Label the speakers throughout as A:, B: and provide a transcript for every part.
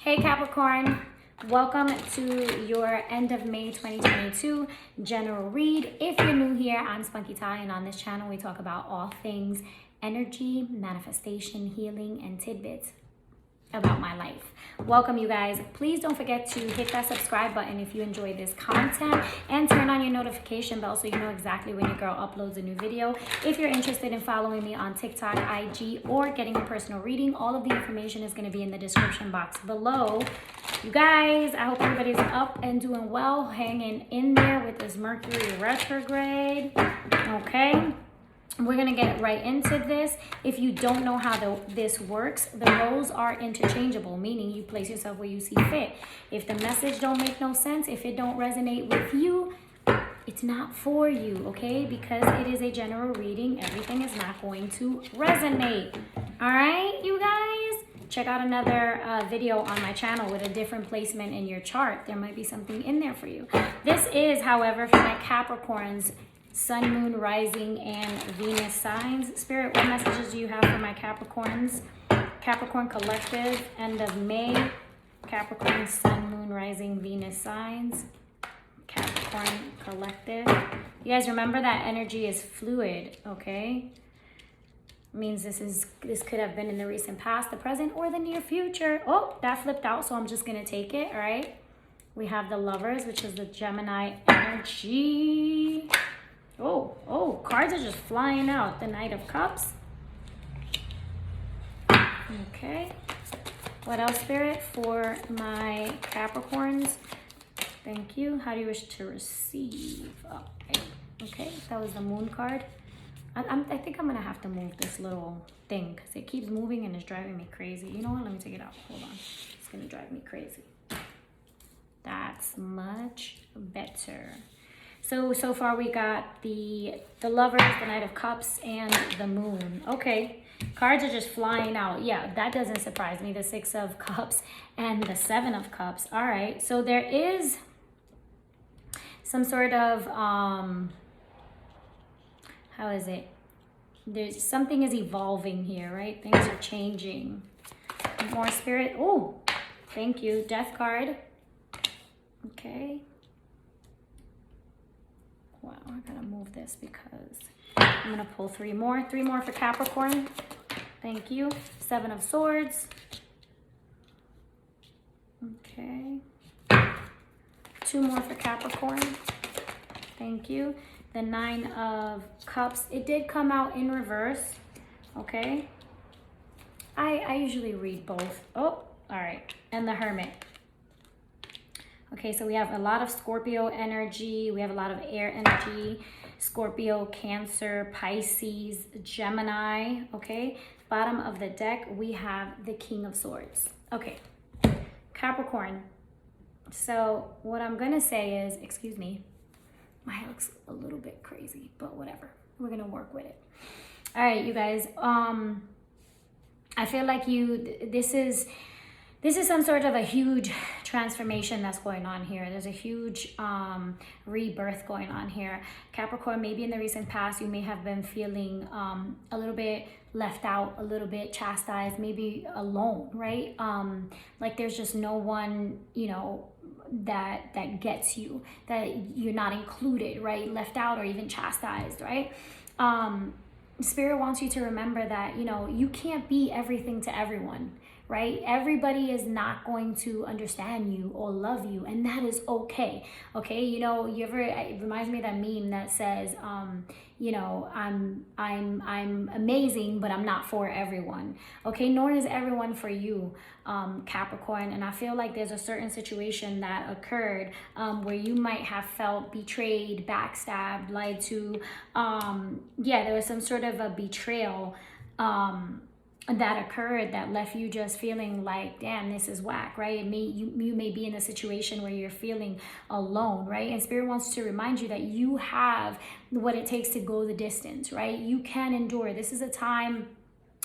A: Hey Capricorn, welcome to your end of May 2022 general read. If you're new here, I'm SPUNKYTAI, and on this channel we talk about all things energy, manifestation, healing, and tidbits about my life. Welcome you guys. Please don't forget to hit that subscribe button if you enjoy this content, and turn on your notification bell so you know exactly when your girl uploads a new video. If you're interested in following me on TikTok, IG, or getting a personal reading, all of the information is going to be in the description box below. You guys, I hope everybody's up and doing well, hanging in there with this Mercury retrograde. Okay, we're going to get right into this. If you don't know how this works, the roles are interchangeable, meaning you place yourself where you see fit. If the message don't make no sense, if it don't resonate with you, it's not for you, okay? Because it is a general reading, everything is not going to resonate. All right, you guys? Check out another video on my channel with a different placement in your chart. There might be something in there for you. This is, however, for my Capricorns, Sun, Moon, Rising, and Venus signs. Spirit, what messages do you have for my Capricorns? Capricorn Collective, end of May. Capricorn, Sun, Moon, Rising, Venus signs. Capricorn Collective. You guys remember that energy is fluid, okay? Means this could have been in the recent past, the present, or the near future. Oh, that flipped out, so I'm just gonna take it, all right? We have the Lovers, which is the Gemini energy. Oh, cards are just flying out. The Knight of Cups. Okay. What else, Spirit, for my Capricorns? Thank you. How do you wish to receive? Okay, that was the Moon card. I think I'm going to have to move this little thing because it keeps moving and it's driving me crazy. You know what? Let me take it out. Hold on. It's going to drive me crazy. That's much better. So far we got the Lovers, the Knight of Cups, and the Moon. Okay, cards are just flying out. Yeah, that doesn't surprise me. The Six of Cups and the Seven of Cups. All right, so there is some sort of, how is it? There's something is evolving here, right? Things are changing. More, Spirit. Oh, thank you. Death card. Okay. Wow, I gotta move this because I'm gonna pull three more for Capricorn. Thank you. Seven of Swords. Okay. Two more for Capricorn. Thank you. The Nine of Cups. It did come out in reverse. Okay. I usually read both. Oh, all right. And the Hermit. Okay, so we have a lot of Scorpio energy. We have a lot of air energy. Scorpio, Cancer, Pisces, Gemini. Okay, bottom of the deck, we have the King of Swords. Okay, Capricorn. So what I'm going to say is, excuse me, my hair looks a little bit crazy, but whatever. We're going to work with it. All right, you guys. I feel like this is some sort of a huge transformation that's going on here. There's a huge rebirth going on here. Capricorn, maybe in the recent past, you may have been feeling a little bit left out, a little bit chastised, maybe alone, right? Like there's just no one, you know, that gets you, that you're not included, right? Left out or even chastised, right? Spirit wants you to remember that, you know, you can't be everything to everyone, right? Everybody is not going to understand you or love you, and that is okay. Okay, you know, it reminds me of that meme that says, you know, I'm amazing, but I'm not for everyone. Okay, nor is everyone for you, Capricorn. And I feel like there's a certain situation that occurred where you might have felt betrayed, backstabbed, lied to. Yeah, there was some sort of a betrayal that occurred that left you just feeling like, damn, this is whack, right? You may be in a situation where you're feeling alone, right? And Spirit wants to remind you that you have what it takes to go the distance, right? You can endure. This is a time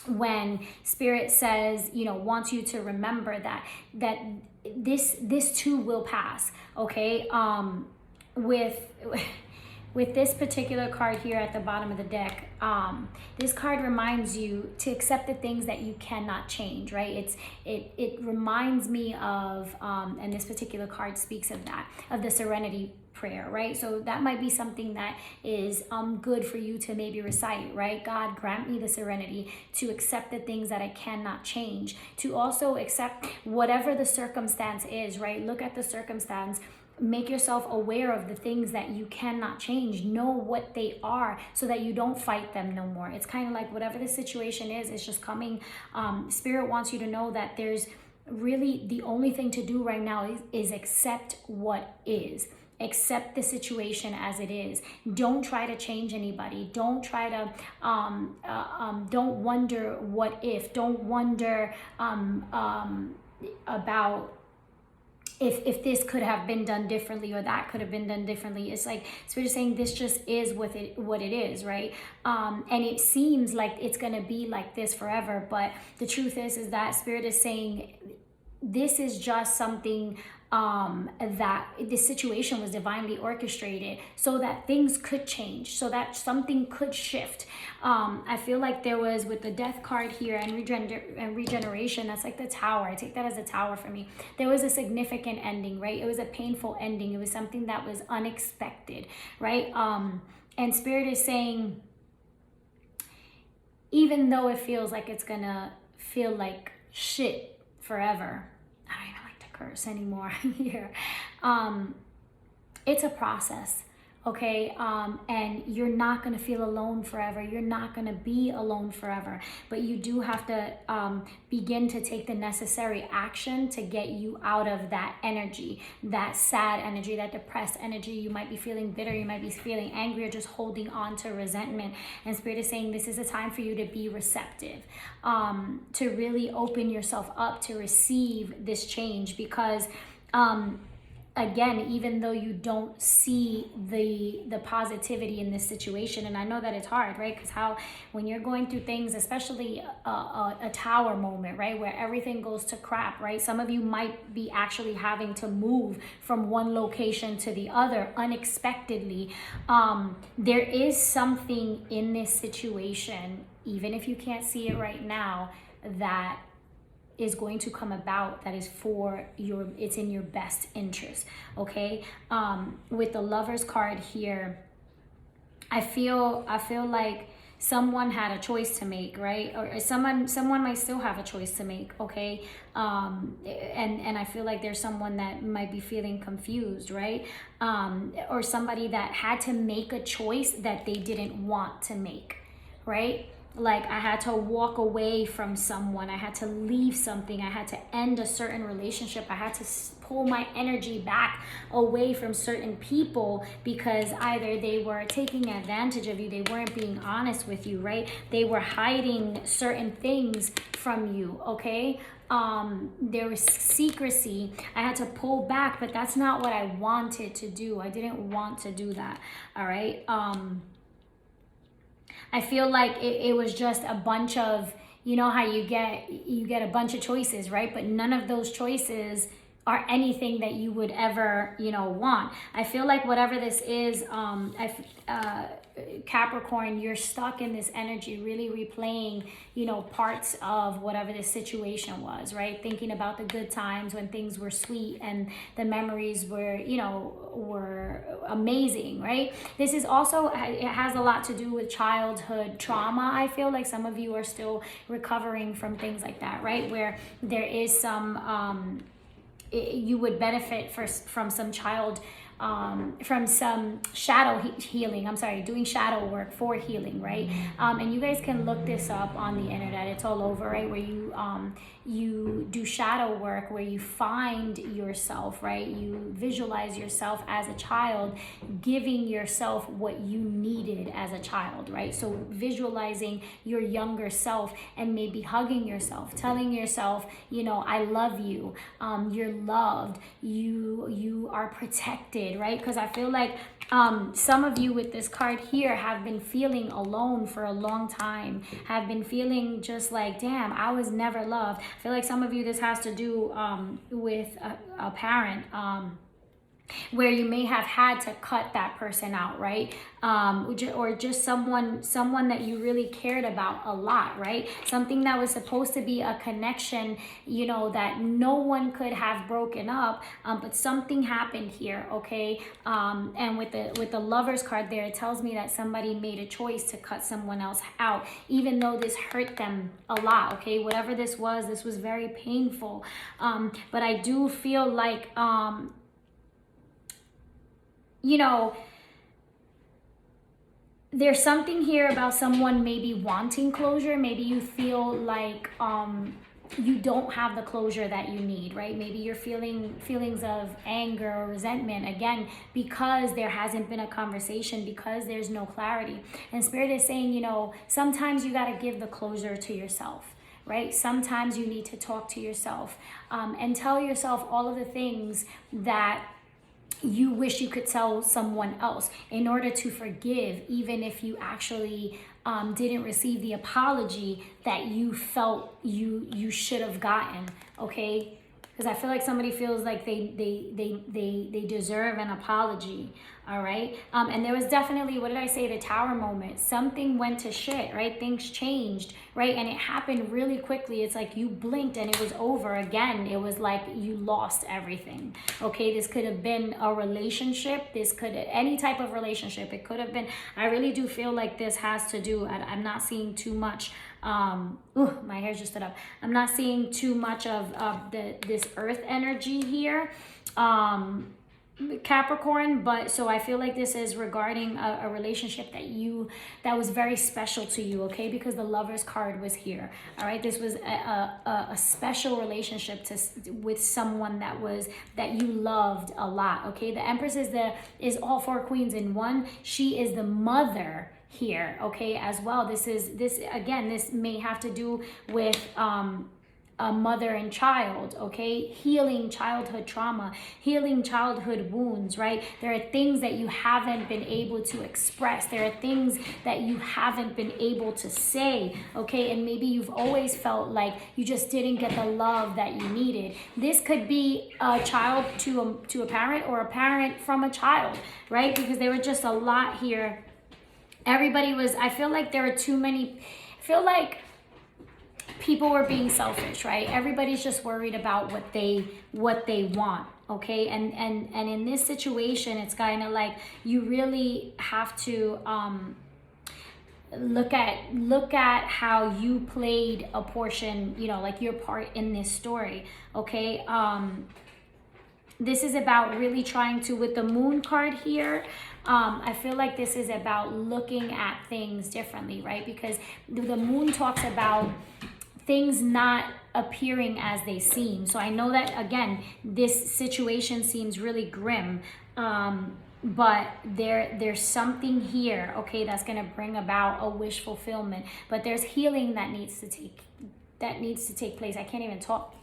A: when Spirit says, you know, wants you to remember that this too will pass, okay? with this particular card here at the bottom of the deck, this card reminds you to accept the things that you cannot change, right? It reminds me of, and this particular card speaks of that, of the Serenity prayer, right? So that might be something that is good for you to maybe recite, right? God, grant me the serenity to accept the things that I cannot change, to also accept whatever the circumstance is, right? Look at the circumstance. Make yourself aware of the things that you cannot change. Know what they are so that you don't fight them no more. It's kind of like whatever the situation is, it's just coming. Spirit wants you to know that there's really the only thing to do right now is accept what is. Accept the situation as it is. Don't try to change anybody. Don't try to, don't wonder what if. Don't wonder about if this could have been done differently or that could have been done differently. It's like Spirit is saying this just is what it is, right? And it seems like it's gonna be like this forever, but the truth is that Spirit is saying this is just something that this situation was divinely orchestrated so that things could change, so that something could shift. I feel like there was, with the death card here and regeneration, that's like the tower. I take that as a tower for me. There was a significant ending, right? It was a painful ending. It was something that was unexpected, right? And Spirit is saying, even though it feels like it's gonna feel like shit forever, I don't even like to curse anymore here. It's a process, okay? And you're not gonna feel alone forever. You're not gonna be alone forever, but you do have to begin to take the necessary action to get you out of that energy, that sad energy, that depressed energy. You might be feeling bitter, you might be feeling angry, or just holding on to resentment. And Spirit is saying this is a time for you to be receptive, to really open yourself up to receive this change, because again, even though you don't see the positivity in this situation, and I know that it's hard, right? Because when you're going through things, especially a tower moment, right, where everything goes to crap, right? Some of you might be actually having to move from one location to the other unexpectedly. There is something in this situation, even if you can't see it right now, that is going to come about, that is it's in your best interest, okay? With the Lovers card here, I feel like someone had a choice to make, right? Or someone might still have a choice to make, okay? And I feel like there's someone that might be feeling confused, right? Or somebody that had to make a choice that they didn't want to make, right? Like, I had to walk away from someone, I had to leave something, I had to end a certain relationship, I had to pull my energy back away from certain people because either they were taking advantage of you, they weren't being honest with you, right? They were hiding certain things from you, okay? There was secrecy. I had to pull back, but that's not what I wanted to do. I didn't want to do that, all right? I feel like it was just a bunch of, you know how you get a bunch of choices, right? But none of those choices are anything that you would ever, want. I feel like whatever this is, Capricorn, you're stuck in this energy, really replaying, parts of whatever this situation was, right? Thinking about the good times when things were sweet and the memories were, were amazing, right? This is also, it has a lot to do with childhood trauma. I feel like some of you are still recovering from things like that, right? Where there is some, you would benefit from some from some shadow healing. I'm sorry, doing shadow work for healing, right? And you guys can look this up on the internet. It's all over, right? Where you do shadow work, where you find yourself, right? You visualize yourself as a child, giving yourself what you needed as a child, right? So visualizing your younger self and maybe hugging yourself, telling yourself, I love you, you're loved, you are protected, right? Because I feel like some of you with this card here have been feeling alone for a long time, have been feeling just like, damn, I was never loved. I feel like some of you, this has to do with a parent. where you may have had to cut that person out, right? Or just someone that you really cared about a lot, right? Something that was supposed to be a connection, you know, that no one could have broken up, but something happened here, okay? And with the Lovers card there, it tells me that somebody made a choice to cut someone else out, even though this hurt them a lot, okay? Whatever this was very painful. But I do feel like, you know, there's something here about someone maybe wanting closure. Maybe you feel like you don't have the closure that you need, right? Maybe you're feeling feelings of anger or resentment, again, because there hasn't been a conversation, because there's no clarity. And Spirit is saying, you know, sometimes you got to give the closure to yourself, right? Sometimes you need to talk to yourself and tell yourself all of the things that you wish you could tell someone else in order to forgive, even if you actually didn't receive the apology that you felt you should have gotten, okay? Because I feel like somebody feels like they deserve an apology, all right? And there was definitely, what did I say, the Tower moment. Something went to shit, right? Things changed, right? And it happened really quickly. It's like you blinked and it was over again. It was like you lost everything, okay? This could have been a relationship. This could, any type of relationship. It could have been, I really do feel like this has to do, I'm not seeing too much, my hair just stood up. I'm not seeing too much of this earth energy here, Capricorn, but so I feel like this is regarding a relationship that was very special to you, okay? Because the Lovers card was here, all right? This was a special relationship with someone that you loved a lot, okay? The Empress is all four queens in one. She is the mother here, okay, as well. This may have to do with a mother and child, okay? Healing childhood trauma, healing childhood wounds, right? There are things that you haven't been able to express. There are things that you haven't been able to say, okay? And maybe you've always felt like you just didn't get the love that you needed. This could be a child to a parent, or a parent from a child, right? Because there were just a lot here. Everybody was, I feel like there are too many, I feel like people were being selfish, right? Everybody's just worried about what they want, okay? And in this situation, it's kind of like you really have to look at how you played a portion, you know, like your part in this story, okay? This is about really trying to, with the Moon card here, I feel like this is about looking at things differently, right? Because the Moon talks about things not appearing as they seem. So I know that, again, this situation seems really grim, but there's something here, okay, that's going to bring about a wish fulfillment. But there's healing that needs to take place. I can't even talk.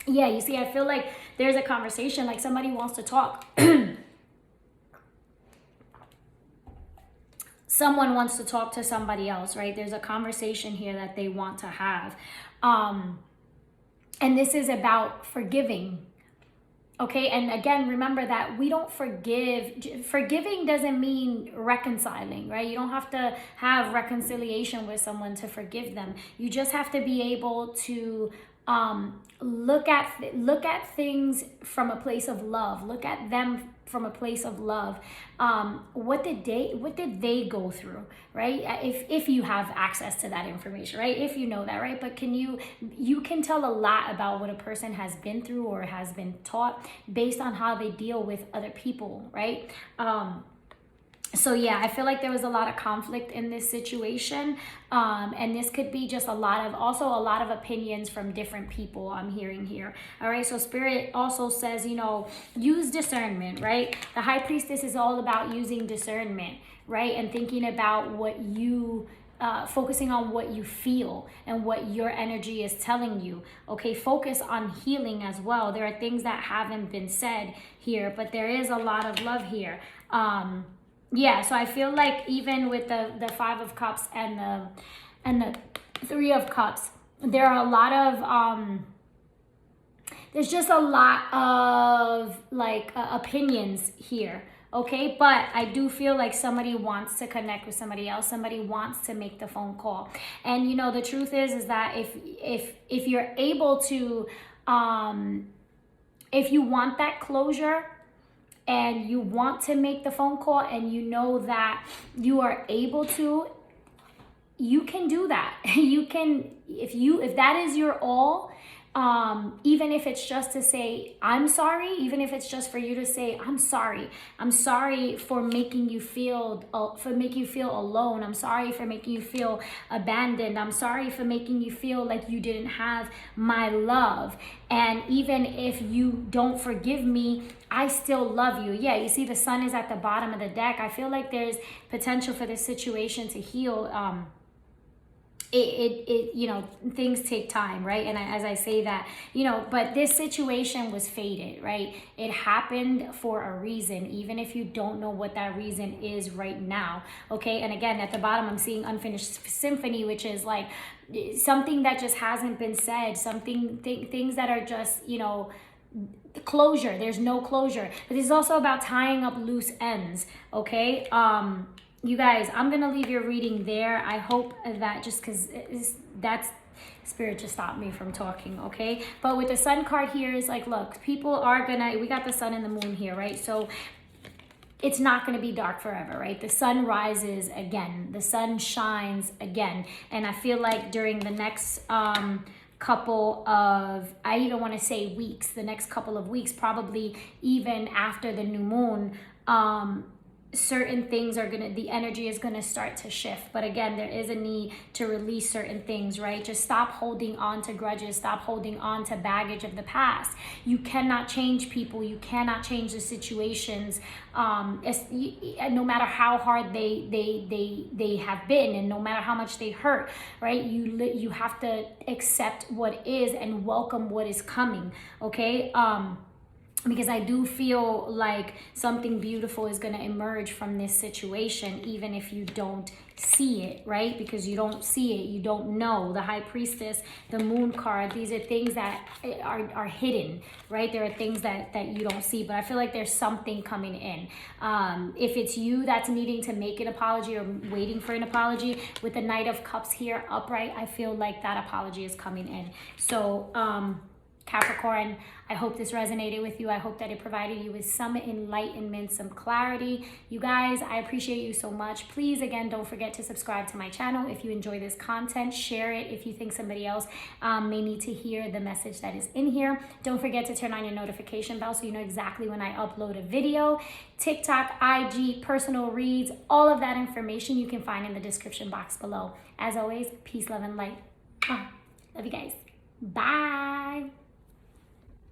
A: Yeah, you see, I feel like there's a conversation, like somebody wants to talk. Someone wants to talk to somebody else, right? There's a conversation here that they want to have. And this is about forgiving. Okay, and again, remember that we don't forgive. Forgiving doesn't mean reconciling, right? You don't have to have reconciliation with someone to forgive them. You just have to be able to look at things from a place of love. Look at them from a place of love. What did they go through, right? If you have access to that information, right? If you know that, right? But you can tell a lot about what a person has been through or has been taught based on how they deal with other people, right? So yeah, I feel like there was a lot of conflict in this situation, and this could be just a lot of opinions from different people I'm hearing here. All right, so Spirit also says, you know, use discernment, right? The High Priestess is all about using discernment, right? And thinking about what you focusing on what you feel and what your energy is telling you. Okay, focus on healing as well. There are things that haven't been said here, but there is a lot of love here. Yeah, so I feel like even with the Five of Cups and the Three of Cups, there are a lot of there's just a lot of like opinions here. Okay, but I do feel like somebody wants to connect with somebody else. Somebody wants to make the phone call. And you know, the truth is that if you're able to, if you want that closure and you want to make the phone call and you know that you are able to, you can do that. You can, if that is your all, even if it's just to say, I'm sorry, even if it's just for you to say, I'm sorry for making you feel, alone. I'm sorry for making you feel abandoned. I'm sorry for making you feel like you didn't have my love. And even if you don't forgive me, I still love you. Yeah, you see the sun is at the bottom of the deck. I feel like there's potential for this situation to heal. You know, things take time, right? And as I say that, you know, but this situation was fated, right? It happened for a reason, even if you don't know what that reason is right now, okay? And again, at the bottom, I'm seeing unfinished symphony, which is like something that just hasn't been said, things that are just, you know, closure. There's no closure. But this is also about tying up loose ends, okay? You guys, I'm going to leave your reading there. I hope that just because that's spirit just stopped me from talking, okay? But with the sun card here is like, look, people are going to, we got the sun and the moon here, right? So it's not going to be dark forever, right? The sun rises again. The sun shines again. And I feel like during the next couple of, I even want to say weeks, the next couple of weeks, probably even after the new moon, certain things are gonna, the energy is gonna start to shift. But again, there is a need to release certain things, right? Just stop holding on to grudges, stop holding on to baggage of the past. You cannot change people, you cannot change the situations, no matter how hard they have been, and no matter how much they hurt, right? You have to accept what is and welcome what is coming, okay? Because I do feel like something beautiful is going to emerge from this situation, even if you don't see it, right? Because you don't see it, you don't know. The High Priestess, the Moon card, these are things that are hidden, right? There are things that you don't see, but I feel like there's something coming in. If it's you that's needing to make an apology or waiting for an apology, with the Knight of Cups here upright, I feel like that apology is coming in. So, Capricorn, I hope this resonated with you. I hope that it provided you with some enlightenment, some clarity. You guys, I appreciate you so much. Please, again, don't forget to subscribe to my channel. If you enjoy this content, share it if you think somebody else may need to hear the message that is in here. Don't forget to turn on your notification bell so you know exactly when I upload a video. TikTok, IG, personal reads, all of that information you can find in the description box below. As always, peace, love, and light. Love you guys. Bye.